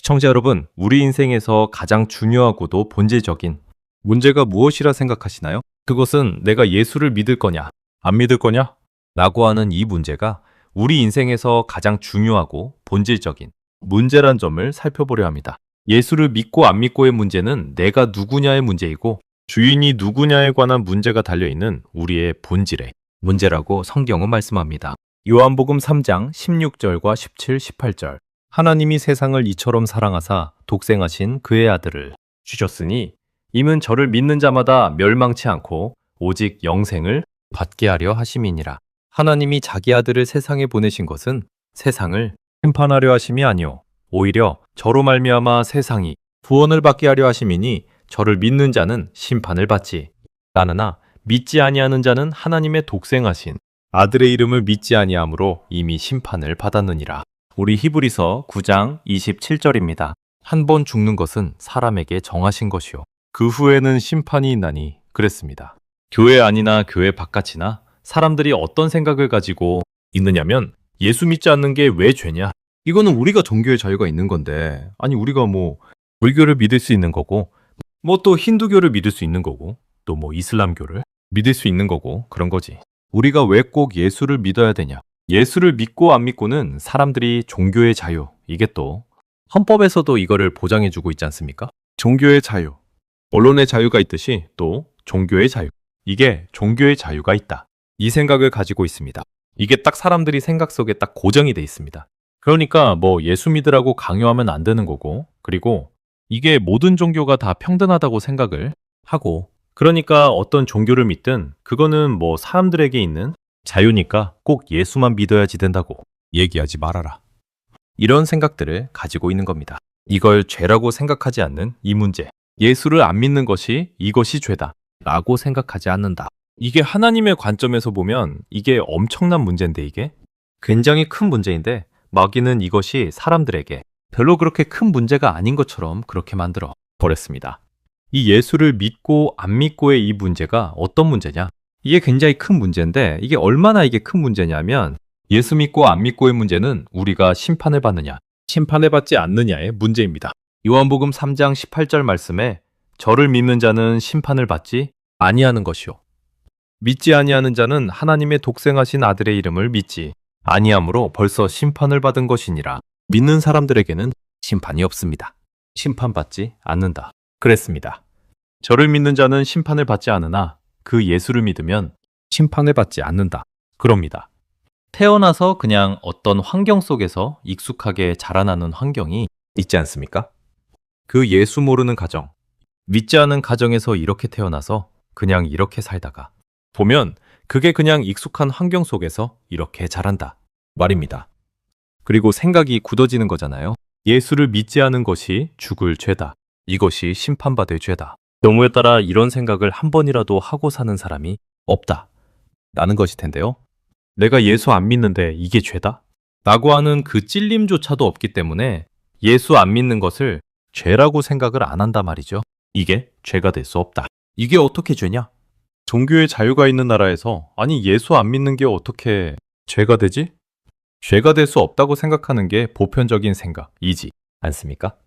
시청자 여러분, 우리 인생에서 가장 중요하고도 본질적인 문제가 무엇이라 생각하시나요? 그것은 내가 예수를 믿을 거냐, 안 믿을 거냐? 라고 하는 이 문제가 우리 인생에서 가장 중요하고 본질적인 문제란 점을 살펴보려 합니다. 예수를 믿고 안 믿고의 문제는 내가 누구냐의 문제이고 주인이 누구냐에 관한 문제가 달려있는 우리의 본질의 문제라고 성경은 말씀합니다. 요한복음 3장 16절과 17, 18절 하나님이 세상을 이처럼 사랑하사 독생하신 그의 아들을 주셨으니 이는 저를 믿는 자마다 멸망치 않고 오직 영생을 받게 하려 하심이니라. 하나님이 자기 아들을 세상에 보내신 것은 세상을 심판하려 하심이 아니요 오히려 저로 말미암아 세상이 구원을 받게 하려 하심이니 저를 믿는 자는 심판을 받지 않으나 믿지 아니하는 자는 하나님의 독생하신 아들의 이름을 믿지 아니하므로 이미 심판을 받았느니라. 우리 히브리서 9장 27절입니다. 한 번 죽는 것은 사람에게 정하신 것이요 그 후에는 심판이 있나니 그랬습니다. 교회 안이나 교회 바깥이나 사람들이 어떤 생각을 가지고 있느냐면 예수 믿지 않는 게 왜 죄냐? 이거는 우리가 종교의 자유가 있는 건데 아니 우리가 뭐 불교를 믿을 수 있는 거고 뭐 또 힌두교를 믿을 수 있는 거고 또 뭐 이슬람교를 믿을 수 있는 거고 그런 거지. 우리가 왜 꼭 예수를 믿어야 되냐? 예수를 믿고 안 믿고는 사람들이 종교의 자유, 이게 또 헌법에서도 이거를 보장해주고 있지 않습니까? 종교의 자유, 언론의 자유가 있듯이 또 종교의 자유, 이게 종교의 자유가 있다. 이 생각을 가지고 있습니다. 이게 딱 사람들이 생각 속에 딱 고정이 돼 있습니다. 그러니까 뭐 예수 믿으라고 강요하면 안 되는 거고 그리고 이게 모든 종교가 다 평등하다고 생각을 하고 그러니까 어떤 종교를 믿든 그거는 뭐 사람들에게 있는 자유니까 꼭 예수만 믿어야지 된다고 얘기하지 말아라. 이런 생각들을 가지고 있는 겁니다. 이걸 죄라고 생각하지 않는 이 문제. 예수를 안 믿는 것이 이것이 죄다 라고 생각하지 않는다. 이게 하나님의 관점에서 보면 이게 엄청난 문제인데 이게 굉장히 큰 문제인데 마귀는 이것이 사람들에게 별로 그렇게 큰 문제가 아닌 것처럼 그렇게 만들어 버렸습니다. 이 예수를 믿고 안 믿고의 이 문제가 어떤 문제냐? 이게 굉장히 큰 문제인데 이게 얼마나 이게 큰 문제냐면 예수 믿고 안 믿고의 문제는 우리가 심판을 받느냐, 심판을 받지 않느냐의 문제입니다. 요한복음 3장 18절 말씀에 저를 믿는 자는 심판을 받지 아니하는 것이요. 믿지 아니하는 자는 하나님의 독생하신 아들의 이름을 믿지 아니함으로 벌써 심판을 받은 것이니라. 믿는 사람들에게는 심판이 없습니다. 심판받지 않는다. 그랬습니다. 저를 믿는 자는 심판을 받지 않으나 그 예수를 믿으면 심판을 받지 않는다. 그럽니다. 태어나서 그냥 어떤 환경 속에서 익숙하게 자라나는 환경이 있지 않습니까? 그 예수 모르는 가정, 믿지 않은 가정에서 이렇게 태어나서 그냥 이렇게 살다가 보면 그게 그냥 익숙한 환경 속에서 이렇게 자란다 말입니다. 그리고 생각이 굳어지는 거잖아요. 예수를 믿지 않은 것이 죽을 죄다. 이것이 심판받을 죄다. 경우에 따라 이런 생각을 한 번이라도 하고 사는 사람이 없다 라는 것일 텐데요. 내가 예수 안 믿는데 이게 죄다? 라고 하는 그 찔림조차도 없기 때문에 예수 안 믿는 것을 죄라고 생각을 안 한단 말이죠. 이게 죄가 될 수 없다. 이게 어떻게 죄냐? 종교의 자유가 있는 나라에서 아니 예수 안 믿는 게 어떻게 죄가 되지? 죄가 될 수 없다고 생각하는 게 보편적인 생각이지 않습니까?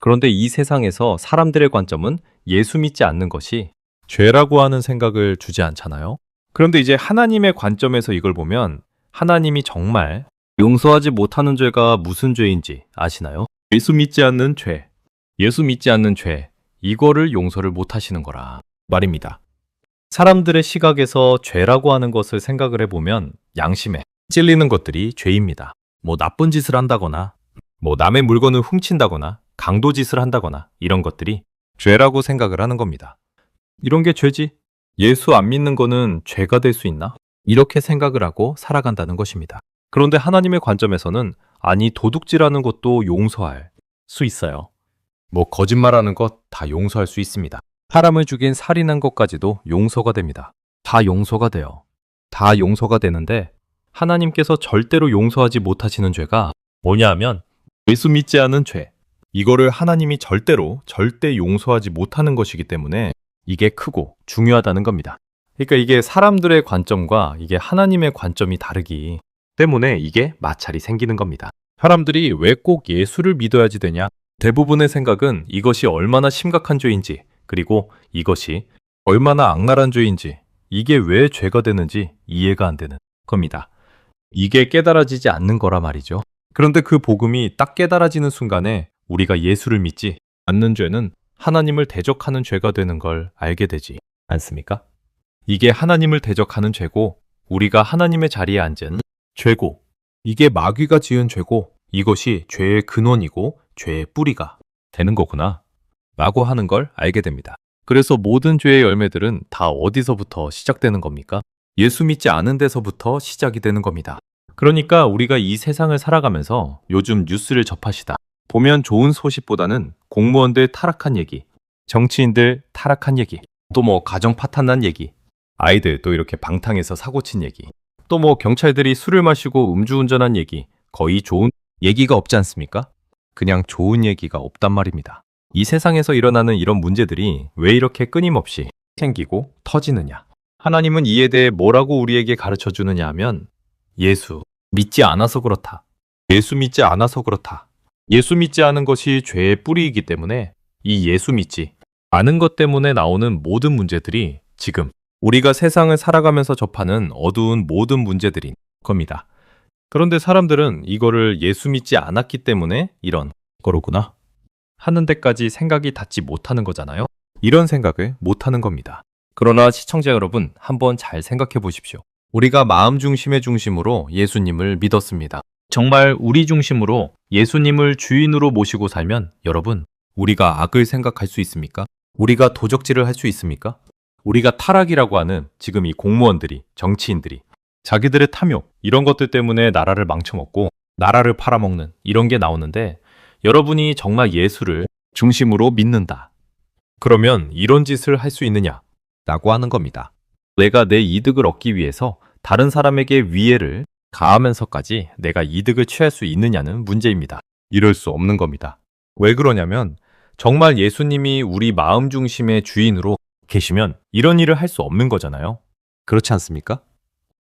그런데 이 세상에서 사람들의 관점은 예수 믿지 않는 것이 죄라고 하는 생각을 주지 않잖아요. 그런데 이제 하나님의 관점에서 이걸 보면 하나님이 정말 용서하지 못하는 죄가 무슨 죄인지 아시나요? 예수 믿지 않는 죄, 예수 믿지 않는 죄, 이거를 용서를 못하시는 거라 말입니다. 사람들의 시각에서 죄라고 하는 것을 생각을 해보면 양심에 찔리는 것들이 죄입니다. 뭐 나쁜 짓을 한다거나 뭐 남의 물건을 훔친다거나 강도짓을 한다거나 이런 것들이 죄라고 생각을 하는 겁니다. 이런 게 죄지? 예수 안 믿는 거는 죄가 될 수 있나? 이렇게 생각을 하고 살아간다는 것입니다. 그런데 하나님의 관점에서는 아니 도둑질하는 것도 용서할 수 있어요. 뭐 거짓말하는 것 다 용서할 수 있습니다. 사람을 죽인 살인한 것까지도 용서가 됩니다. 다 용서가 돼요. 다 용서가 되는데 하나님께서 절대로 용서하지 못하시는 죄가 뭐냐 하면 예수 믿지 않은 죄. 이거를 하나님이 절대 용서하지 못하는 것이기 때문에 이게 크고 중요하다는 겁니다. 그러니까 이게 사람들의 관점과 이게 하나님의 관점이 다르기 때문에 이게 마찰이 생기는 겁니다. 사람들이 왜 꼭 예수를 믿어야지 되냐? 대부분의 생각은 이것이 얼마나 심각한 죄인지, 그리고 이것이 얼마나 악랄한 죄인지, 이게 왜 죄가 되는지 이해가 안 되는 겁니다. 이게 깨달아지지 않는 거라 말이죠. 그런데 그 복음이 딱 깨달아지는 순간에 우리가 예수를 믿지 않는 죄는 하나님을 대적하는 죄가 되는 걸 알게 되지 않습니까? 이게 하나님을 대적하는 죄고, 우리가 하나님의 자리에 앉은 죄고, 이게 마귀가 지은 죄고, 이것이 죄의 근원이고 죄의 뿌리가 되는 거구나 라고 하는 걸 알게 됩니다. 그래서 모든 죄의 열매들은 다 어디서부터 시작되는 겁니까? 예수 믿지 않은 데서부터 시작이 되는 겁니다. 그러니까 우리가 이 세상을 살아가면서 요즘 뉴스를 접하시다 보면 좋은 소식보다는 공무원들 타락한 얘기, 정치인들 타락한 얘기, 또 뭐 가정 파탄난 얘기, 아이들 또 이렇게 방탕해서 사고친 얘기, 또 뭐 경찰들이 술을 마시고 음주운전한 얘기, 거의 좋은 얘기가 없지 않습니까? 그냥 좋은 얘기가 없단 말입니다. 이 세상에서 일어나는 이런 문제들이 왜 이렇게 끊임없이 생기고 터지느냐? 하나님은 이에 대해 뭐라고 우리에게 가르쳐 주느냐 하면, 예수 믿지 않아서 그렇다. 예수 믿지 않아서 그렇다. 예수 믿지 않은 것이 죄의 뿌리이기 때문에 이 예수 믿지 않은 것 때문에 나오는 모든 문제들이 지금 우리가 세상을 살아가면서 접하는 어두운 모든 문제들인 겁니다. 그런데 사람들은 이거를 예수 믿지 않았기 때문에 이런 거로구나 하는 데까지 생각이 닿지 못하는 거잖아요. 이런 생각을 못하는 겁니다. 그러나 시청자 여러분, 한번 잘 생각해 보십시오. 우리가 마음 중심의 중심으로 예수님을 믿었습니다. 정말 우리 중심으로 예수님을 주인으로 모시고 살면 여러분, 우리가 악을 생각할 수 있습니까? 우리가 도적질을 할 수 있습니까? 우리가 타락이라고 하는 지금 이 공무원들이, 정치인들이 자기들의 탐욕, 이런 것들 때문에 나라를 망쳐먹고 나라를 팔아먹는 이런 게 나오는데, 여러분이 정말 예수를 중심으로 믿는다. 그러면 이런 짓을 할 수 있느냐? 라고 하는 겁니다. 내가 내 이득을 얻기 위해서 다른 사람에게 위해를 가하면서까지 내가 이득을 취할 수 있느냐는 문제입니다. 이럴 수 없는 겁니다. 왜 그러냐면, 정말 예수님이 우리 마음 중심의 주인으로 계시면 이런 일을 할 수 없는 거잖아요. 그렇지 않습니까?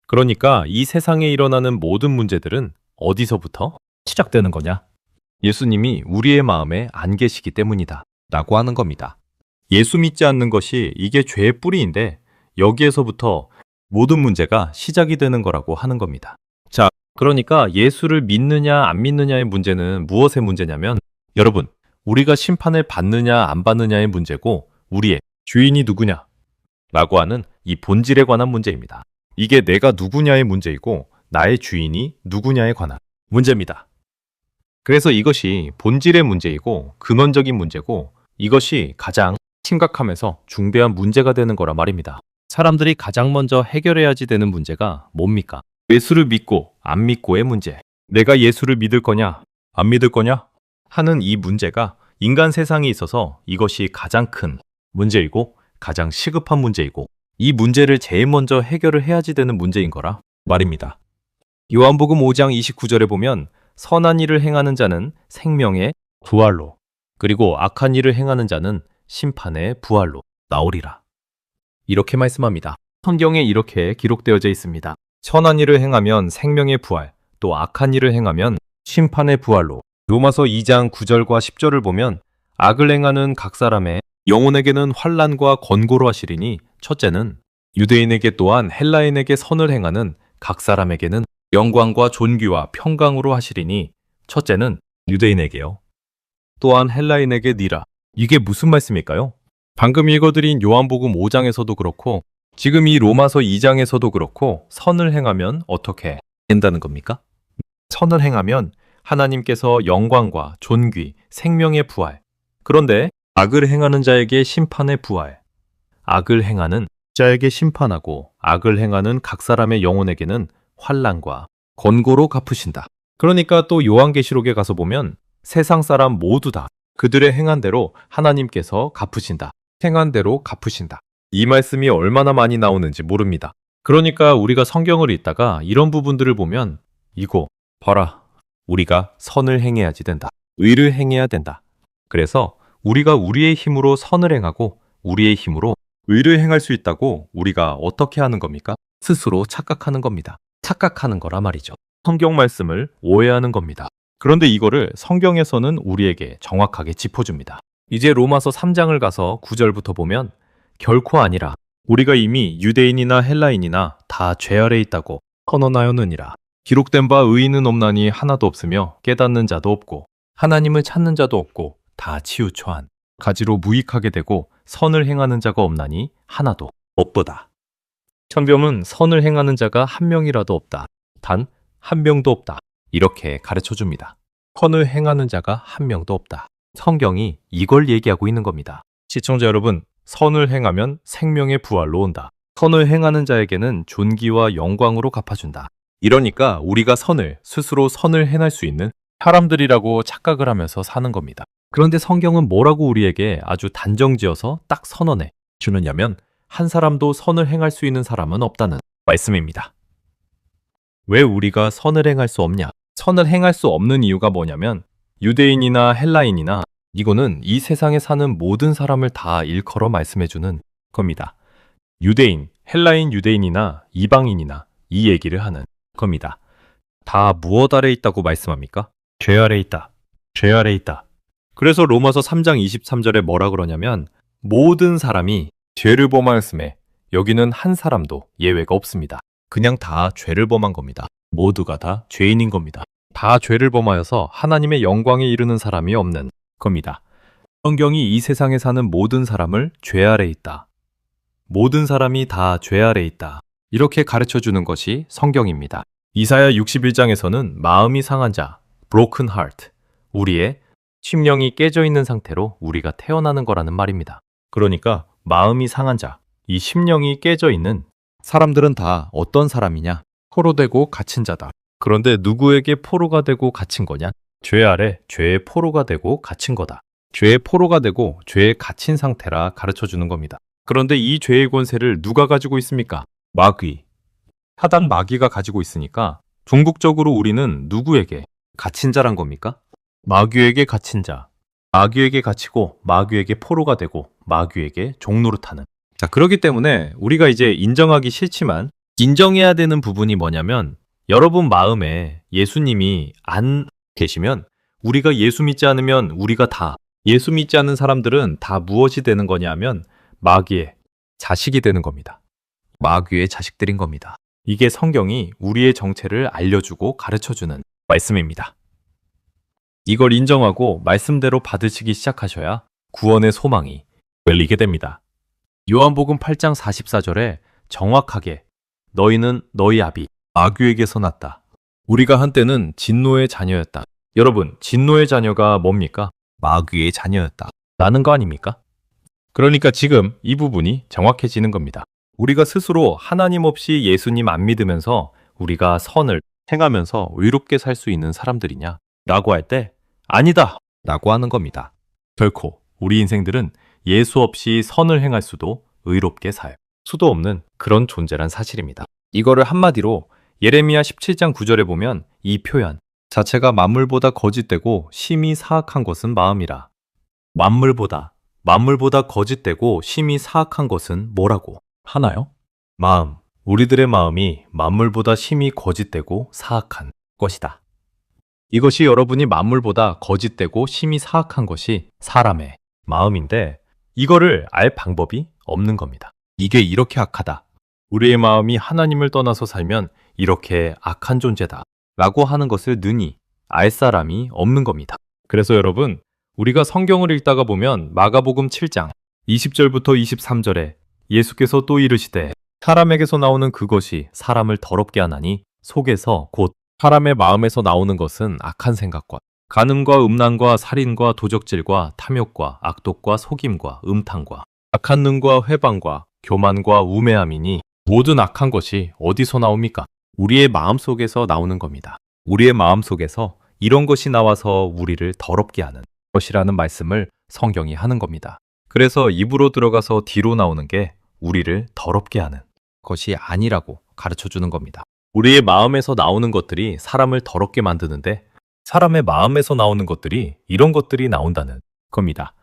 그러니까 이 세상에 일어나는 모든 문제들은 어디서부터 시작되는 거냐? 예수님이 우리의 마음에 안 계시기 때문이다 라고 하는 겁니다. 예수 믿지 않는 것이 이게 죄의 뿌리인데, 여기에서부터 모든 문제가 시작이 되는 거라고 하는 겁니다. 자, 그러니까 예수를 믿느냐 안 믿느냐의 문제는 무엇의 문제냐면, 여러분, 우리가 심판을 받느냐 안 받느냐의 문제고, 우리의 주인이 누구냐 라고 하는 이 본질에 관한 문제입니다. 이게 내가 누구냐의 문제이고 나의 주인이 누구냐에 관한 문제입니다. 그래서 이것이 본질의 문제이고 근원적인 문제고, 이것이 가장 심각하면서 중대한 문제가 되는 거라 말입니다. 사람들이 가장 먼저 해결해야지 되는 문제가 뭡니까? 예수를 믿고 안 믿고의 문제. 내가 예수를 믿을 거냐 안 믿을 거냐 하는 이 문제가 인간 세상에 있어서 이것이 가장 큰 문제이고 가장 시급한 문제이고, 이 문제를 제일 먼저 해결을 해야지 되는 문제인 거라 말입니다. 요한복음 5장 29절에 보면, 선한 일을 행하는 자는 생명의 부활로, 그리고 악한 일을 행하는 자는 심판의 부활로 나오리라. 이렇게 말씀합니다. 성경에 이렇게 기록되어져 있습니다. 선한 일을 행하면 생명의 부활, 또 악한 일을 행하면 심판의 부활로. 로마서 2장 9절과 10절을 보면, 악을 행하는 각 사람의 영혼에게는 환난과 권고로 하시리니, 첫째는 유대인에게 또한 헬라인에게 선을 행하는 각 사람에게는 영광과 존귀와 평강으로 하시리니, 첫째는 유대인에게요, 또한 헬라인에게 니라. 이게 무슨 말씀일까요? 방금 읽어드린 요한복음 5장에서도 그렇고 지금 이 로마서 2장에서도 그렇고, 선을 행하면 어떻게 된다는 겁니까? 선을 행하면 하나님께서 영광과 존귀, 생명의 부활, 그런데 악을 행하는 자에게 심판의 부활, 악을 행하는 자에게 심판하고 악을 행하는 각 사람의 영혼에게는 환난과 권고로 갚으신다. 그러니까 또 요한계시록에 가서 보면 세상 사람 모두 다 그들의 행한 대로 하나님께서 갚으신다. 행한 대로 갚으신다. 이 말씀이 얼마나 많이 나오는지 모릅니다. 그러니까 우리가 성경을 읽다가 이런 부분들을 보면, 이거 봐라, 우리가 선을 행해야지 된다. 의를 행해야 된다. 그래서 우리가 우리의 힘으로 선을 행하고 우리의 힘으로 의를 행할 수 있다고 우리가 어떻게 하는 겁니까? 스스로 착각하는 겁니다. 착각하는 거라 말이죠. 성경 말씀을 오해하는 겁니다. 그런데 이거를 성경에서는 우리에게 정확하게 짚어줍니다. 이제 로마서 3장을 가서 9절부터 보면 결코 아니라 우리가 이미 유대인이나 헬라인이나 다 죄 아래 있다고 선언하였느니라. 기록된 바 의인은 없나니 하나도 없으며 깨닫는 자도 없고 하나님을 찾는 자도 없고 다 치우쳐한 가지로 무익하게 되고 선을 행하는 자가 없나니 하나도 없도다. 천병은 선을 행하는 자가 한 명이라도 없다. 단 한 명도 없다. 이렇게 가르쳐 줍니다. 선을 행하는 자가 한 명도 없다. 성경이 이걸 얘기하고 있는 겁니다. 시청자 여러분, 선을 행하면 생명의 부활로 온다. 선을 행하는 자에게는 존귀와 영광으로 갚아준다. 이러니까 우리가 스스로 선을 행할 수 있는 사람들이라고 착각을 하면서 사는 겁니다. 그런데 성경은 뭐라고 우리에게 아주 단정지어서 딱 선언해 주느냐면 한 사람도 선을 행할 수 있는 사람은 없다는 말씀입니다. 왜 우리가 선을 행할 수 없냐? 선을 행할 수 없는 이유가 뭐냐면 유대인이나 헬라인이나 이거는 이 세상에 사는 모든 사람을 다 일컬어 말씀해주는 겁니다. 유대인, 헬라인 유대인이나 이방인이나 이 얘기를 하는 겁니다. 다 무엇 아래 있다고 말씀합니까? 죄 아래 있다. 죄 아래 있다. 그래서 로마서 3장 23절에 뭐라 그러냐면 모든 사람이 죄를 범하였음에 여기는 한 사람도 예외가 없습니다. 그냥 다 죄를 범한 겁니다. 모두가 다 죄인인 겁니다. 다 죄를 범하여서 하나님의 영광에 이르는 사람이 없는 겁니다. 성경이 이 세상에 사는 모든 사람을 죄 아래 있다. 모든 사람이 다 죄 아래 있다. 이렇게 가르쳐 주는 것이 성경입니다. 이사야 61장에서는 마음이 상한 자, broken heart, 우리의 심령이 깨져 있는 상태로 우리가 태어나는 거라는 말입니다. 그러니까 마음이 상한 자, 이 심령이 깨져 있는 사람들은 다 어떤 사람이냐? 포로되고 갇힌 자다. 그런데 누구에게 포로가 되고 갇힌 거냐? 죄 아래 죄의 포로가 되고 갇힌 거다. 죄의 포로가 되고 죄에 갇힌 상태라 가르쳐 주는 겁니다. 그런데 이 죄의 권세를 누가 가지고 있습니까? 마귀. 사단 마귀가 가지고 있으니까 궁극적으로 우리는 누구에게 갇힌 자란 겁니까? 마귀에게 갇힌 자. 마귀에게 갇히고 마귀에게 포로가 되고 마귀에게 종노릇하는. 자, 그렇기 때문에 우리가 이제 인정하기 싫지만 인정해야 되는 부분이 뭐냐면 여러분 마음에 예수님이 안 계시면 우리가 예수 믿지 않으면 우리가 다 예수 믿지 않는 사람들은 다 무엇이 되는 거냐면 마귀의 자식이 되는 겁니다. 마귀의 자식들인 겁니다. 이게 성경이 우리의 정체를 알려주고 가르쳐주는 말씀입니다. 이걸 인정하고 말씀대로 받으시기 시작하셔야 구원의 소망이 열리게 됩니다. 요한복음 8장 44절에 정확하게 너희는 너희 아비 마귀에게서 났다. 우리가 한때는 진노의 자녀였다. 여러분, 진노의 자녀가 뭡니까? 마귀의 자녀였다. 라는 거 아닙니까? 그러니까 지금 이 부분이 정확해지는 겁니다. 우리가 스스로 하나님 없이 예수님 안 믿으면서 우리가 선을 행하면서 의롭게 살 수 있는 사람들이냐? 라고 할 때 아니다! 라고 하는 겁니다. 결코 우리 인생들은 예수 없이 선을 행할 수도 의롭게 살 수도 없는 그런 존재란 사실입니다. 이거를 한마디로 예레미야 17장 9절에 보면 이 표현 자체가 만물보다 거짓되고 심히 사악한 것은 마음이라. 만물보다 거짓되고 심히 사악한 것은 뭐라고 하나요? 마음. 우리들의 마음이 만물보다 심히 거짓되고 사악한 것이다. 이것이 여러분이 만물보다 거짓되고 심히 사악한 것이 사람의 마음인데 이거를 알 방법이 없는 겁니다. 이게 이렇게 악하다. 우리의 마음이 하나님을 떠나서 살면 이렇게 악한 존재다. 라고 하는 것을 능히 알 사람이 없는 겁니다. 그래서 여러분, 우리가 성경을 읽다가 보면 마가복음 7장 20절부터 23절에 예수께서 또 이르시되 사람에게서 나오는 그것이 사람을 더럽게 하나니 속에서 곧 사람의 마음에서 나오는 것은 악한 생각과 간음과 음란과 살인과 도적질과 탐욕과 악독과 속임과 음탕과 악한 눈과 회방과 교만과 우매함이니 모든 악한 것이 어디서 나옵니까? 우리의 마음속에서 나오는 겁니다. 우리의 마음속에서 이런 것이 나와서 우리를 더럽게 하는 것이라는 말씀을 성경이 하는 겁니다. 그래서 입으로 들어가서 뒤로 나오는 게 우리를 더럽게 하는 것이 아니라고 가르쳐주는 겁니다. 우리의 마음에서 나오는 것들이 사람을 더럽게 만드는데 사람의 마음에서 나오는 것들이 이런 것들이 나온다는 겁니다.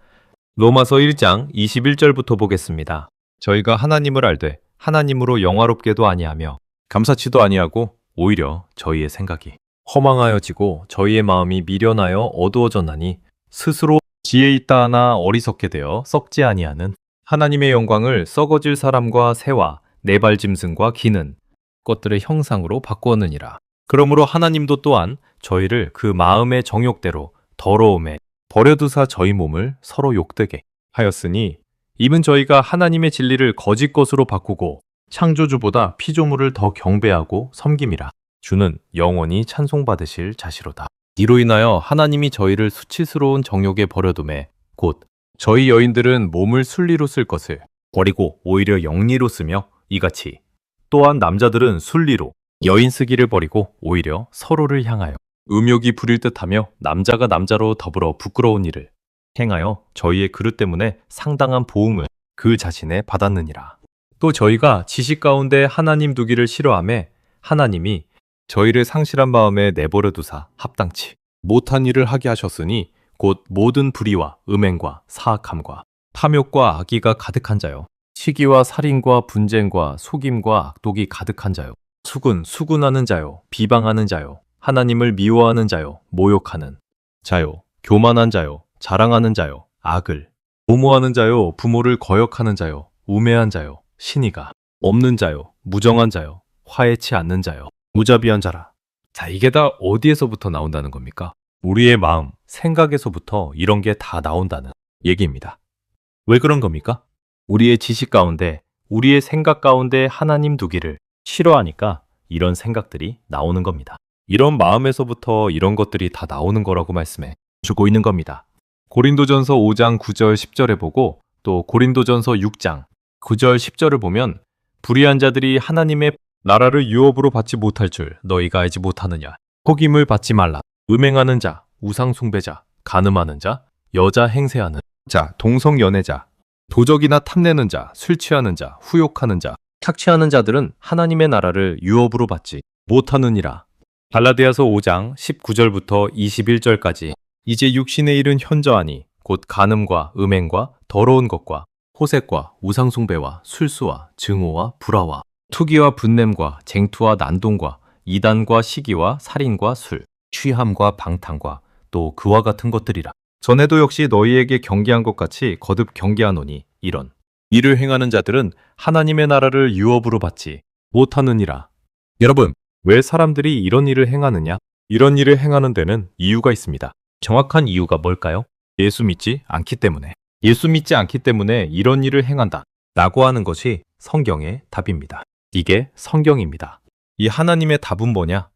로마서 1장 21절부터 보겠습니다. 저희가 하나님을 알되 하나님으로 영화롭게도 아니하며 감사치도 아니하고 오히려 저희의 생각이 허망하여지고 저희의 마음이 미련하여 어두워졌나니 스스로 지혜 있다 하나 어리석게 되어 썩지 아니하는 하나님의 영광을 썩어질 사람과 새와 네발 짐승과 기는 것들의 형상으로 바꾸었느니라. 그러므로 하나님도 또한 저희를 그 마음의 정욕대로 더러움에 버려두사 저희 몸을 서로 욕되게 하였으니 이는 저희가 하나님의 진리를 거짓 것으로 바꾸고 창조주보다 피조물을 더 경배하고 섬김이라. 주는 영원히 찬송받으실 자시로다. 이로 인하여 하나님이 저희를 수치스러운 정욕에 버려두매 곧 저희 여인들은 몸을 순리로 쓸 것을 버리고 오히려 영리로 쓰며 이같이 또한 남자들은 순리로 여인 쓰기를 버리고 오히려 서로를 향하여 음욕이 부릴 듯하며 남자가 남자로 더불어 부끄러운 일을 행하여 저희의 그릇 때문에 상당한 보응을 그 자신에 받았느니라. 또 저희가 지식 가운데 하나님 두기를 싫어하매 하나님이 저희를 상실한 마음에 내버려 두사 합당치 못한 일을 하게 하셨으니 곧 모든 불의와 음행과 사악함과 탐욕과 악의가 가득한 자요 시기와 살인과 분쟁과 속임과 악독이 가득한 자요 수군하는 자요 비방하는 자요 하나님을 미워하는 자요 모욕하는 자요 교만한 자요 자랑하는 자요 악을 도모하는 자요 부모를 거역하는 자요 우매한 자요 신의가 없는 자요 무정한 자요 화해치 않는 자요 무자비한 자라. 자, 이게 다 어디에서부터 나온다는 겁니까? 우리의 마음, 생각에서부터 이런 게 다 나온다는 얘기입니다. 왜 그런 겁니까? 우리의 지식 가운데, 우리의 생각 가운데 하나님 두기를 싫어하니까 이런 생각들이 나오는 겁니다. 이런 마음에서부터 이런 것들이 다 나오는 거라고 말씀해 주고 있는 겁니다. 고린도전서 5장 9절 10절에 보고 또 고린도전서 6장 9절 10절을 보면 불의한 자들이 하나님의 나라를 유업으로 받지 못할 줄 너희가 알지 못하느냐. 속임을 받지 말라. 음행하는 자, 우상 숭배자, 간음하는 자, 여자 행세하는 자, 동성 연애자, 도적이나 탐내는 자, 술 취하는 자, 후욕하는 자, 착취하는 자들은 하나님의 나라를 유업으로 받지 못하느니라. 갈라디아서 5장 19절부터 21절까지 이제 육신의 일은 현저하니 곧 간음과 음행과 더러운 것과 호색과 우상 숭배와 술수와 증오와 불화와 투기와 분냄과 쟁투와 난동과 이단과 시기와 살인과 술, 취함과 방탕과 또 그와 같은 것들이라. 전에도 역시 너희에게 경계한 것 같이 거듭 경계하노니 이런 일을 행하는 자들은 하나님의 나라를 유업으로 받지 못하느니라. 여러분, 왜 사람들이 이런 일을 행하느냐? 이런 일을 행하는 데는 이유가 있습니다. 정확한 이유가 뭘까요? 예수 믿지 않기 때문에. 예수 믿지 않기 때문에 이런 일을 행한다 라고 하는 것이 성경의 답입니다. 이게 성경입니다. 이 하나님의 답은 뭐냐?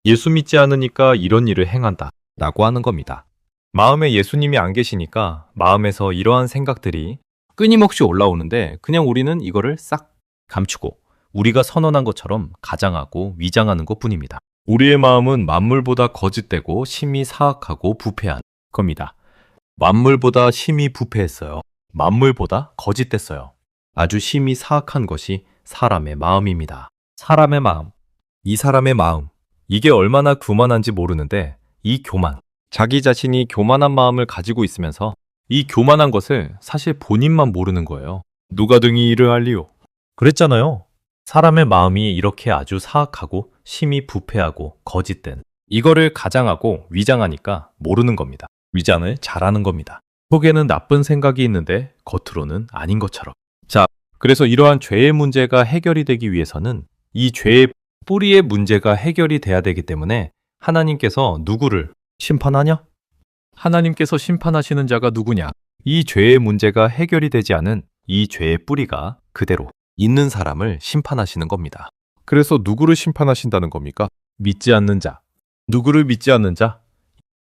예수 믿지 않으니까 이런 일을 행한다 라고 하는 겁니다. 마음에 예수님이 안 계시니까 마음에서 이러한 생각들이 끊임없이 올라오는데 그냥 우리는 이거를 싹 감추고 우리가 선언한 것처럼 가장하고 위장하는 것뿐입니다. 우리의 마음은 만물보다 거짓되고 심히 사악하고 부패한 겁니다. 만물보다 심히 부패했어요. 만물보다 거짓됐어요. 아주 심히 사악한 것이 사람의 마음입니다. 사람의 마음. 이 사람의 마음. 이게 얼마나 교만한지 모르는데 이 교만. 자기 자신이 교만한 마음을 가지고 있으면서 이 교만한 것을 사실 본인만 모르는 거예요. 누가 등이 이를 알리오? 그랬잖아요. 사람의 마음이 이렇게 아주 사악하고 심히 부패하고 거짓된 이거를 가장하고 위장하니까 모르는 겁니다. 위장을 잘하는 겁니다. 속에는 나쁜 생각이 있는데 겉으로는 아닌 것처럼. 자, 그래서 이러한 죄의 문제가 해결이 되기 위해서는 이 죄의 뿌리의 문제가 해결이 돼야 되기 때문에 하나님께서 누구를 심판하냐? 하나님께서 심판하시는 자가 누구냐? 이 죄의 문제가 해결이 되지 않은 이 죄의 뿌리가 그대로 있는 사람을 심판하시는 겁니다. 그래서 누구를 심판하신다는 겁니까? 믿지 않는 자. 누구를 믿지 않는 자?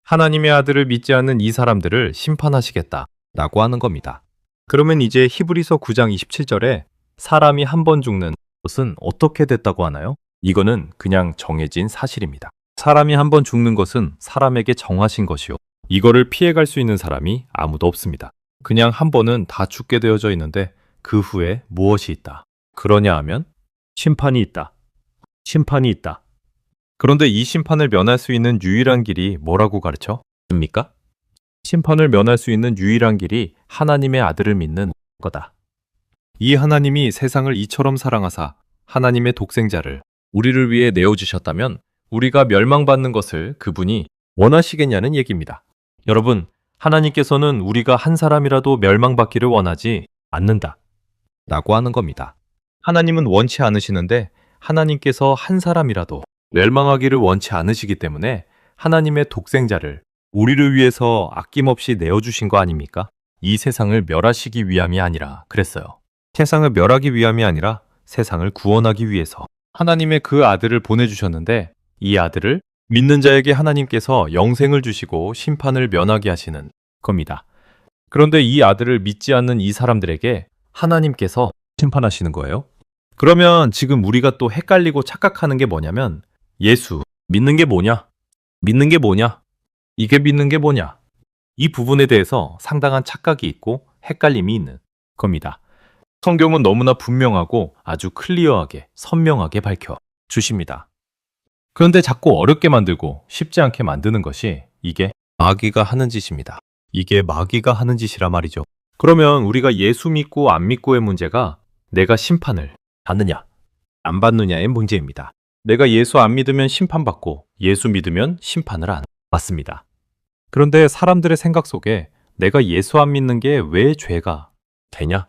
하나님의 아들을 믿지 않는 이 사람들을 심판하시겠다 라고 하는 겁니다. 그러면 이제 히브리서 9장 27절에 사람이 한 번 죽는 것은 어떻게 됐다고 하나요? 이거는 그냥 정해진 사실입니다. 사람이 한 번 죽는 것은 사람에게 정하신 것이요. 이거를 피해갈 수 있는 사람이 아무도 없습니다. 그냥 한 번은 다 죽게 되어져 있는데 그 후에 무엇이 있다? 그러냐 하면 심판이 있다. 심판이 있다. 그런데 이 심판을 면할 수 있는 유일한 길이 뭐라고 가르쳐? 습니까? 심판을 면할 수 있는 유일한 길이 하나님의 아들을 믿는 거다. 이 하나님이 세상을 이처럼 사랑하사 하나님의 독생자를 우리를 위해 내어주셨다면 우리가 멸망받는 것을 그분이 원하시겠냐는 얘기입니다. 여러분, 하나님께서는 우리가 한 사람이라도 멸망받기를 원하지 않는다 라고 하는 겁니다. 하나님은 원치 않으시는데 하나님께서 한 사람이라도 멸망하기를 원치 않으시기 때문에 하나님의 독생자를 우리를 위해서 아낌없이 내어주신 거 아닙니까? 이 세상을 멸하시기 위함이 아니라 그랬어요. 세상을 멸하기 위함이 아니라 세상을 구원하기 위해서 하나님의 그 아들을 보내주셨는데 이 아들을 믿는 자에게 하나님께서 영생을 주시고 심판을 면하게 하시는 겁니다. 그런데 이 아들을 믿지 않는 이 사람들에게 하나님께서 심판하시는 거예요. 그러면 지금 우리가 또 헷갈리고 착각하는 게 뭐냐면 예수 믿는 게 뭐냐? 믿는 게 뭐냐? 이게 믿는 게 뭐냐? 이 부분에 대해서 상당한 착각이 있고 헷갈림이 있는 겁니다. 성경은 너무나 분명하고 아주 클리어하게 선명하게 밝혀 주십니다. 그런데 자꾸 어렵게 만들고 쉽지 않게 만드는 것이 이게 마귀가 하는 짓입니다. 이게 마귀가 하는 짓이라 말이죠. 그러면 우리가 예수 믿고 안 믿고의 문제가 내가 심판을 받느냐 안 받느냐의 문제입니다. 내가 예수 안 믿으면 심판받고 예수 믿으면 심판을 안 받습니다. 그런데 사람들의 생각 속에 내가 예수 안 믿는 게 왜 죄가 되냐?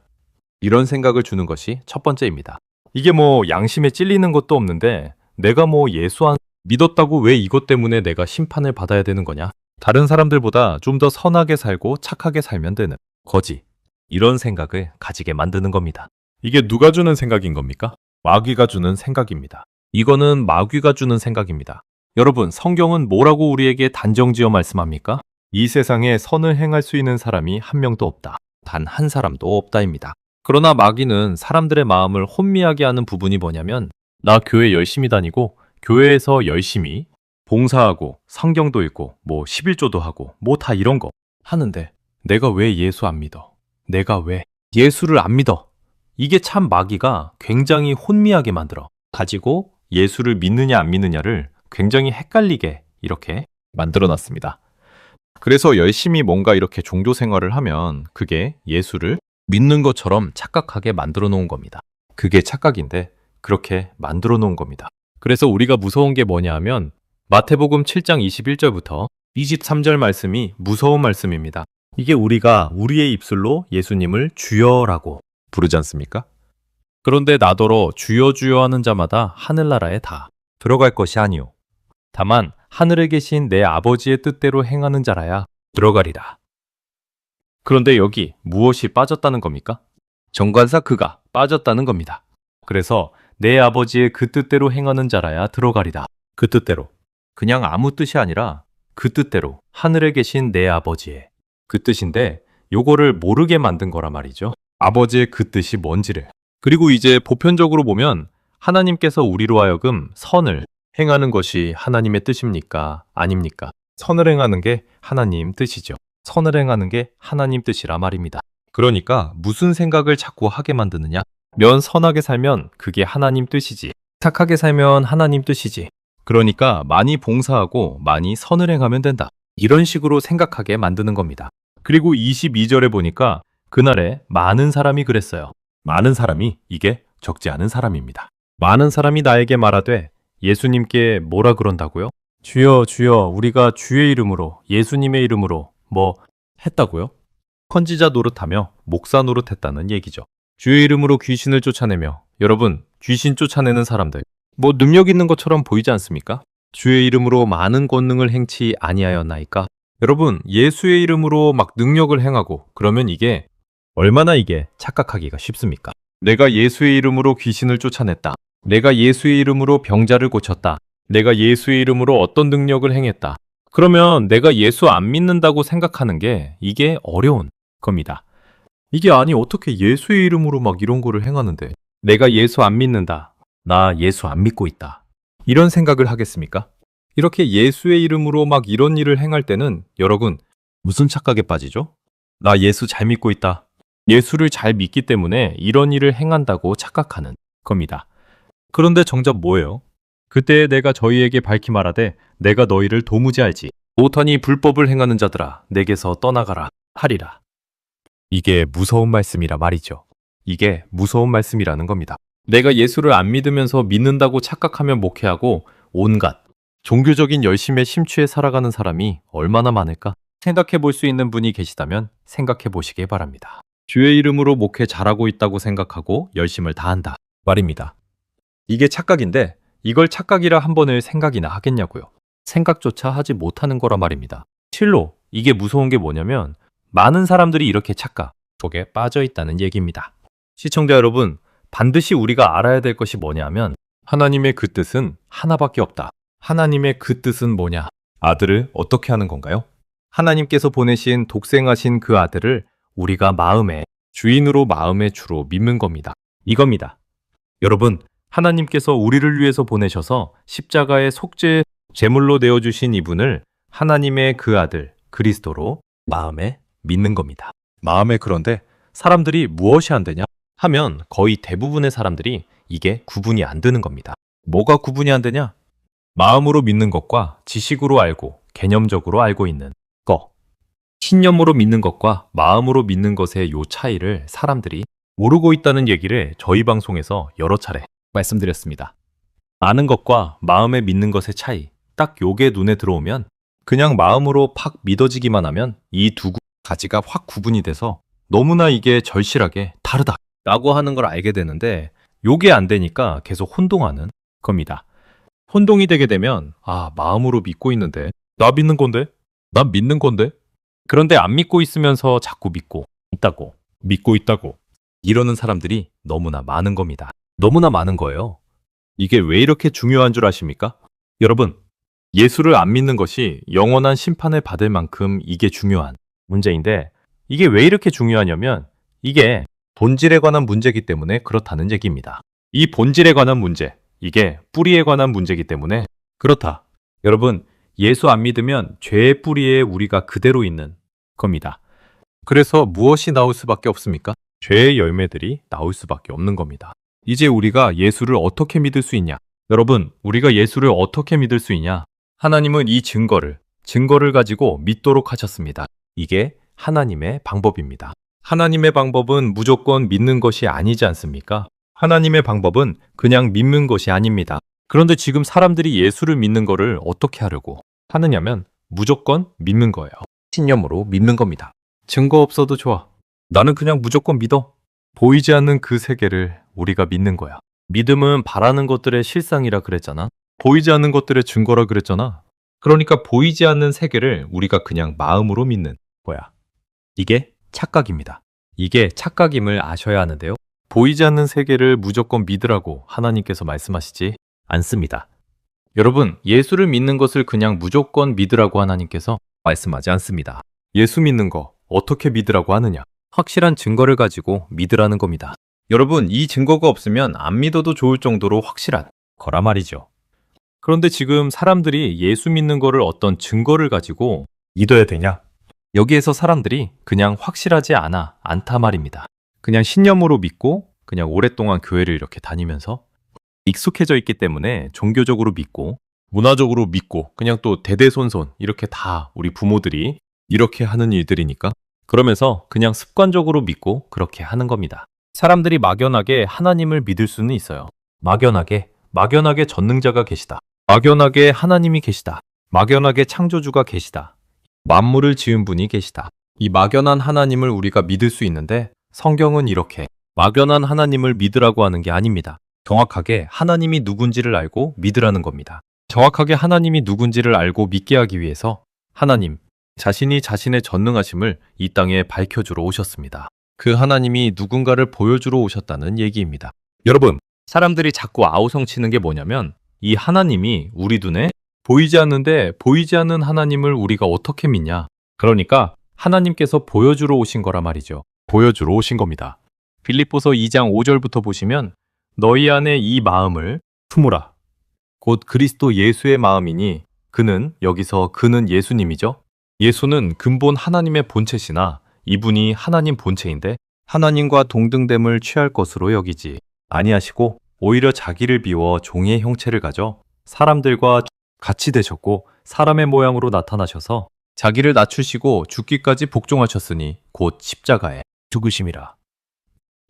이런 생각을 주는 것이 첫 번째입니다. 이게 뭐 양심에 찔리는 것도 없는데 내가 뭐 예수 안 믿었다고 왜 이것 때문에 내가 심판을 받아야 되는 거냐? 다른 사람들보다 좀 더 선하게 살고 착하게 살면 되는 거지. 이런 생각을 가지게 만드는 겁니다. 이게 누가 주는 생각인 겁니까? 마귀가 주는 생각입니다. 이거는 마귀가 주는 생각입니다. 여러분, 성경은 뭐라고 우리에게 단정지어 말씀합니까? 이 세상에 선을 행할 수 있는 사람이 한 명도 없다. 단 한 사람도 없다입니다. 그러나 마귀는 사람들의 마음을 혼미하게 하는 부분이 뭐냐면 나 교회 열심히 다니고 교회에서 열심히 봉사하고 성경도 읽고 뭐 11조도 하고 뭐 다 이런 거 하는데 내가 왜 예수 안 믿어? 내가 왜 예수를 안 믿어? 이게 참 마귀가 굉장히 혼미하게 만들어 가지고 예수를 믿느냐 안 믿느냐를 굉장히 헷갈리게 이렇게 만들어 놨습니다. 그래서 열심히 뭔가 이렇게 종교 생활을 하면 그게 예수를 믿는 것처럼 착각하게 만들어 놓은 겁니다. 그게 착각인데 그렇게 만들어 놓은 겁니다. 그래서 우리가 무서운 게 뭐냐 하면 마태복음 7장 21절부터 23절 말씀이 무서운 말씀입니다. 이게 우리가 우리의 입술로 예수님을 주여라고 부르지 않습니까? 그런데 나더러 주여 주여 하는 자마다 하늘나라에 다 들어갈 것이 아니요. 다만 하늘에 계신 내 아버지의 뜻대로 행하는 자라야 들어가리라. 그런데 여기 무엇이 빠졌다는 겁니까? 정관사 그가 빠졌다는 겁니다. 그래서 내 아버지의 그 뜻대로 행하는 자라야 들어가리라. 그 뜻대로. 그냥 아무 뜻이 아니라 그 뜻대로 하늘에 계신 내 아버지의 그 뜻인데 요거를 모르게 만든 거란 말이죠. 아버지의 그 뜻이 뭔지를. 그리고 이제 보편적으로 보면 하나님께서 우리로 하여금 선을 행하는 것이 하나님의 뜻입니까? 아닙니까? 선을 행하는 게 하나님 뜻이죠. 선을 행하는 게 하나님 뜻이라 말입니다. 그러니까 무슨 생각을 자꾸 하게 만드느냐? 면 선하게 살면 그게 하나님 뜻이지. 착하게 살면 하나님 뜻이지. 그러니까 많이 봉사하고 많이 선을 행하면 된다. 이런 식으로 생각하게 만드는 겁니다. 그리고 22절에 보니까 그날에 많은 사람이 그랬어요. 많은 사람이 이게 적지 않은 사람입니다. 많은 사람이 나에게 말하되 예수님께 뭐라 그런다고요? 주여 주여 우리가 주의 이름으로 예수님의 이름으로 뭐 했다고요? 선지자 노릇하며 목사 노릇했다는 얘기죠. 주의 이름으로 귀신을 쫓아내며 여러분 귀신 쫓아내는 사람들 뭐 능력 있는 것처럼 보이지 않습니까? 주의 이름으로 많은 권능을 행치 아니하였나이까? 여러분 예수의 이름으로 막 능력을 행하고 그러면 이게 얼마나 이게 착각하기가 쉽습니까? 내가 예수의 이름으로 귀신을 쫓아냈다. 내가 예수의 이름으로 병자를 고쳤다. 내가 예수의 이름으로 어떤 능력을 행했다. 그러면 내가 예수 안 믿는다고 생각하는 게 이게 어려운 겁니다. 이게 아니 어떻게 예수의 이름으로 막 이런 거를 행하는데 내가 예수 안 믿는다. 나 예수 안 믿고 있다. 이런 생각을 하겠습니까? 이렇게 예수의 이름으로 막 이런 일을 행할 때는 여러분 무슨 착각에 빠지죠? 나 예수 잘 믿고 있다. 예수를 잘 믿기 때문에 이런 일을 행한다고 착각하는 겁니다. 그런데 정작 뭐예요? 그때 내가 저희에게 밝히 말하되 내가 너희를 도무지 알지 못하니 불법을 행하는 자들아 내게서 떠나가라 하리라. 이게 무서운 말씀이라 말이죠. 이게 무서운 말씀이라는 겁니다. 내가 예수를 안 믿으면서 믿는다고 착각하며 목회하고 온갖 종교적인 열심에 심취해 살아가는 사람이 얼마나 많을까? 생각해 볼 수 있는 분이 계시다면 생각해 보시기 바랍니다. 주의 이름으로 목회 잘하고 있다고 생각하고 열심을 다한다 말입니다. 이게 착각인데 이걸 착각이라 한 번을 생각이나 하겠냐고요. 생각조차 하지 못하는 거란 말입니다. 실로 이게 무서운 게 뭐냐면 많은 사람들이 이렇게 착각 속에 빠져 있다는 얘기입니다. 시청자 여러분, 반드시 우리가 알아야 될 것이 뭐냐면 하나님의 그 뜻은 하나밖에 없다. 하나님의 그 뜻은 뭐냐? 아들을 어떻게 하는 건가요? 하나님께서 보내신 독생하신 그 아들을 우리가 마음의 주인으로 마음의 주로 믿는 겁니다. 이겁니다. 여러분, 하나님께서 우리를 위해서 보내셔서 십자가의 속죄 제물로 내어주신 이분을 하나님의 그 아들 그리스도로 마음에 믿는 겁니다. 마음에 그런데 사람들이 무엇이 안 되냐 하면 거의 대부분의 사람들이 이게 구분이 안 되는 겁니다. 뭐가 구분이 안 되냐? 마음으로 믿는 것과 지식으로 알고 개념적으로 알고 있는 것. 신념으로 믿는 것과 마음으로 믿는 것의 요 차이를 사람들이 모르고 있다는 얘기를 저희 방송에서 여러 차례 말씀드렸습니다. 아는 것과 마음에 믿는 것의 차이, 딱 요게 눈에 들어오면 그냥 마음으로 팍 믿어지기만 하면 이 두 가지가 확 구분이 돼서 너무나 이게 절실하게 다르다 라고 하는 걸 알게 되는데 요게 안 되니까 계속 혼동하는 겁니다. 혼동이 되게 되면 마음으로 믿고 있는데 나 믿는 건데? 난 믿는 건데? 그런데 안 믿고 있으면서 자꾸 믿고 있다고 이러는 사람들이 너무나 많은 겁니다. 너무나 많은 거예요. 이게 왜 이렇게 중요한 줄 아십니까? 여러분, 예수를 안 믿는 것이 영원한 심판을 받을 만큼 이게 중요한 문제인데 이게 왜 이렇게 중요하냐면 이게 본질에 관한 문제이기 때문에 그렇다는 얘기입니다. 이 본질에 관한 문제, 이게 뿌리에 관한 문제이기 때문에 그렇다. 여러분, 예수 안 믿으면 죄의 뿌리에 우리가 그대로 있는 겁니다. 그래서 무엇이 나올 수밖에 없습니까? 죄의 열매들이 나올 수밖에 없는 겁니다. 이제 우리가 예수를 어떻게 믿을 수 있냐? 여러분, 우리가 예수를 어떻게 믿을 수 있냐? 하나님은 이 증거를 가지고 믿도록 하셨습니다. 이게 하나님의 방법입니다. 하나님의 방법은 무조건 믿는 것이 아니지 않습니까? 하나님의 방법은 그냥 믿는 것이 아닙니다. 그런데 지금 사람들이 예수를 믿는 거를 어떻게 하려고 하느냐면 무조건 믿는 거예요. 신념으로 믿는 겁니다. 증거 없어도 좋아. 나는 그냥 무조건 믿어. 보이지 않는 그 세계를 우리가 믿는 거야. 믿음은 바라는 것들의 실상이라 그랬잖아. 보이지 않는 것들의 증거라 그랬잖아. 그러니까 보이지 않는 세계를 우리가 그냥 마음으로 믿는 거야. 이게 착각입니다. 이게 착각임을 아셔야 하는데요. 보이지 않는 세계를 무조건 믿으라고 하나님께서 말씀하시지 않습니다. 여러분, 예수를 믿는 것을 그냥 무조건 믿으라고 하나님께서 말씀하지 않습니다. 예수 믿는 거 어떻게 믿으라고 하느냐? 확실한 증거를 가지고 믿으라는 겁니다. 여러분, 이 증거가 없으면 안 믿어도 좋을 정도로 확실한 거라 말이죠. 그런데 지금 사람들이 예수 믿는 거를 어떤 증거를 가지고 믿어야 되냐? 여기에서 사람들이 그냥 확실하지 않다 말입니다. 그냥 신념으로 믿고 그냥 오랫동안 교회를 이렇게 다니면서 익숙해져 있기 때문에 종교적으로 믿고 문화적으로 믿고 그냥 또 대대손손 이렇게 다 우리 부모들이 이렇게 하는 일들이니까 그러면서 그냥 습관적으로 믿고 그렇게 하는 겁니다. 사람들이 막연하게 하나님을 믿을 수는 있어요. 막연하게 전능자가 계시다. 막연하게 하나님이 계시다. 막연하게 창조주가 계시다. 만물을 지은 분이 계시다. 이 막연한 하나님을 우리가 믿을 수 있는데 성경은 이렇게 막연한 하나님을 믿으라고 하는 게 아닙니다. 정확하게 하나님이 누군지를 알고 믿으라는 겁니다. 정확하게 하나님이 누군지를 알고 믿게 하기 위해서 하나님 자신이 자신의 전능하심을 이 땅에 밝혀주러 오셨습니다. 그 하나님이 누군가를 보여주러 오셨다는 얘기입니다. 여러분, 사람들이 자꾸 아우성 치는 게 뭐냐면 이 하나님이 우리 눈에 보이지 않는데 보이지 않는 하나님을 우리가 어떻게 믿냐? 그러니까 하나님께서 보여주러 오신 거라 말이죠. 보여주러 오신 겁니다. 빌립보서 2장 5절부터 보시면 너희 안에 이 마음을 품으라. 곧 그리스도 예수의 마음이니 여기서 그는 예수님이죠. 예수는 근본 하나님의 본체시나 이분이 하나님 본체인데 하나님과 동등됨을 취할 것으로 여기지 아니하시고 오히려 자기를 비워 종의 형체를 가져 사람들과 같이 되셨고 사람의 모양으로 나타나셔서 자기를 낮추시고 죽기까지 복종하셨으니 곧 십자가에 죽으심이라.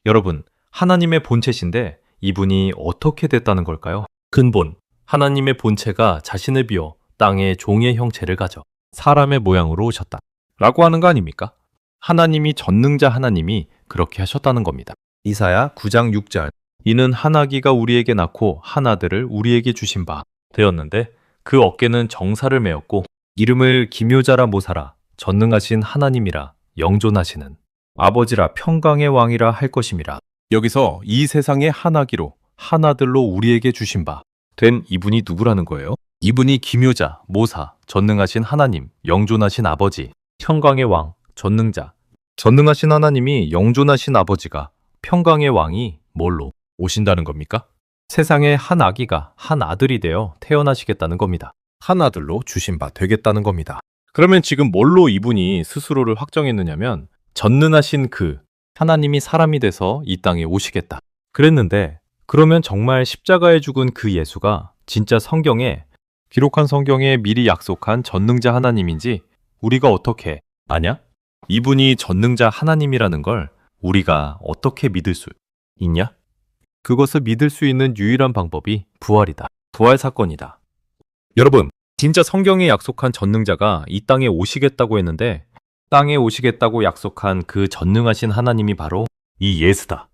여러분, 하나님의 본체신데 이분이 어떻게 됐다는 걸까요? 근본, 하나님의 본체가 자신을 비워 땅의 종의 형체를 가져 사람의 모양으로 오셨다. 라고 하는 거 아닙니까? 하나님이 전능자 하나님이 그렇게 하셨다는 겁니다. 이사야 9장 6절. 이는 한 아기가 우리에게 낳고 한 아들을 우리에게 주신 바 되었는데 그 어깨는 정사를 메었고 이름을 기묘자라 모사라 전능하신 하나님이라 영존하시는 아버지라 평강의 왕이라 할 것임이라. 여기서 이 세상의 한 아기로 한 아들로 우리에게 주신 바 된 이분이 누구라는 거예요? 이분이 기묘자, 모사, 전능하신 하나님, 영존하신 아버지, 평강의 왕, 전능자. 전능하신 하나님이 영존하신 아버지가 평강의 왕이 뭘로 오신다는 겁니까? 세상에 한 아기가 한 아들이 되어 태어나시겠다는 겁니다. 한 아들로 주신 바 되겠다는 겁니다. 그러면 지금 뭘로 이분이 스스로를 확정했느냐면 전능하신 그 하나님이 사람이 돼서 이 땅에 오시겠다 그랬는데, 그러면 정말 십자가에 죽은 그 예수가 진짜 성경에 기록한 성경에 미리 약속한 전능자 하나님인지 우리가 어떻게 아냐? 이분이 전능자 하나님이라는 걸 우리가 어떻게 믿을 수 있냐? 그것을 믿을 수 있는 유일한 방법이 부활이다. 부활 사건이다. 여러분, 진짜 성경에 약속한 전능자가 이 땅에 오시겠다고 했는데 땅에 오시겠다고 약속한 그 전능하신 하나님이 바로 이 예수다.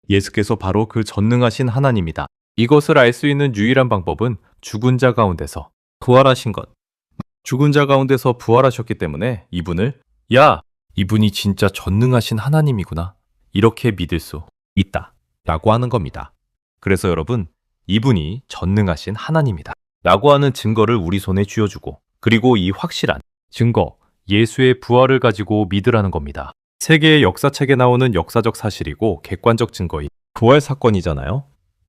예수께서 바로 그 전능하신 하나님이다. 이것을 알 수 있는 유일한 방법은 죽은 자 가운데서 부활하신 것. 죽은 자 가운데서 부활하셨기 때문에 이분을 이분이 진짜 전능하신 하나님이구나 이렇게 믿을 수 있다 라고 하는 겁니다. 그래서 여러분, 이분이 전능하신 하나님이다 라고 하는 증거를 우리 손에 쥐어주고, 그리고 이 확실한 증거, 예수의 부활을 가지고 믿으라는 겁니다. 세계의 역사책에 나오는 역사적 사실이고 객관적 증거인 부활 사건이잖아요.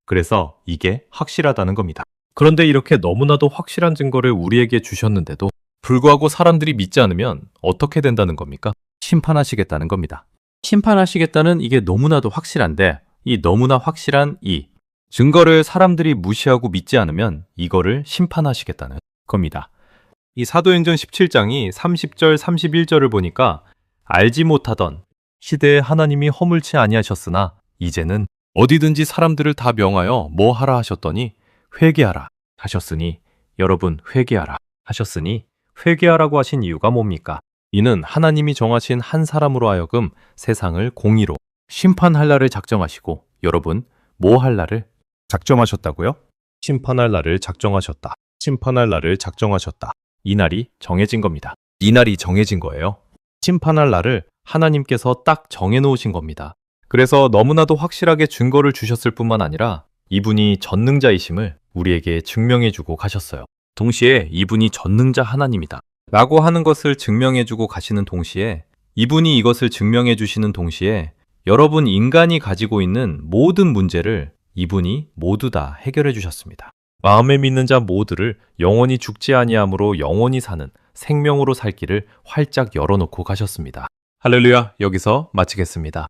그래서 이게 확실하다는 겁니다. 그런데 이렇게 너무나도 확실한 증거를 우리에게 주셨는데도 불구하고 사람들이 믿지 않으면 어떻게 된다는 겁니까? 심판하시겠다는 겁니다. 심판하시겠다는 이게 너무나도 확실한데, 이 너무나 확실한 이 증거를 사람들이 무시하고 믿지 않으면 이거를 심판하시겠다는 겁니다. 이 사도행전 17장이 30절 31절을 보니까 알지 못하던 시대에 하나님이 허물치 아니하셨으나 이제는 어디든지 사람들을 다 명하여 뭐 하라 하셨더니 회개하라 하셨으니, 여러분 회개하라 하셨으니 회개하라고 하신 이유가 뭡니까? 이는 하나님이 정하신 한 사람으로 하여금 세상을 공의로 심판할 날을 작정하시고, 여러분 뭐 할 날을 작정하셨다고요? 심판할 날을 작정하셨다. 심판할 날을 작정하셨다. 이 날이 정해진 겁니다. 이 날이 정해진 거예요. 심판할 날을 하나님께서 딱 정해놓으신 겁니다. 그래서 너무나도 확실하게 증거를 주셨을 뿐만 아니라 이분이 전능자이심을 우리에게 증명해주고 가셨어요. 동시에 이분이 전능자 하나님이다 라고 하는 것을 증명해주고 가시는 동시에, 이분이 이것을 증명해주시는 동시에 여러분 인간이 가지고 있는 모든 문제를 이분이 모두 다 해결해 주셨습니다. 마음에 믿는 자 모두를 영원히 죽지 아니함으로 영원히 사는 생명으로 살 길을 활짝 열어놓고 가셨습니다. 할렐루야, 여기서 마치겠습니다.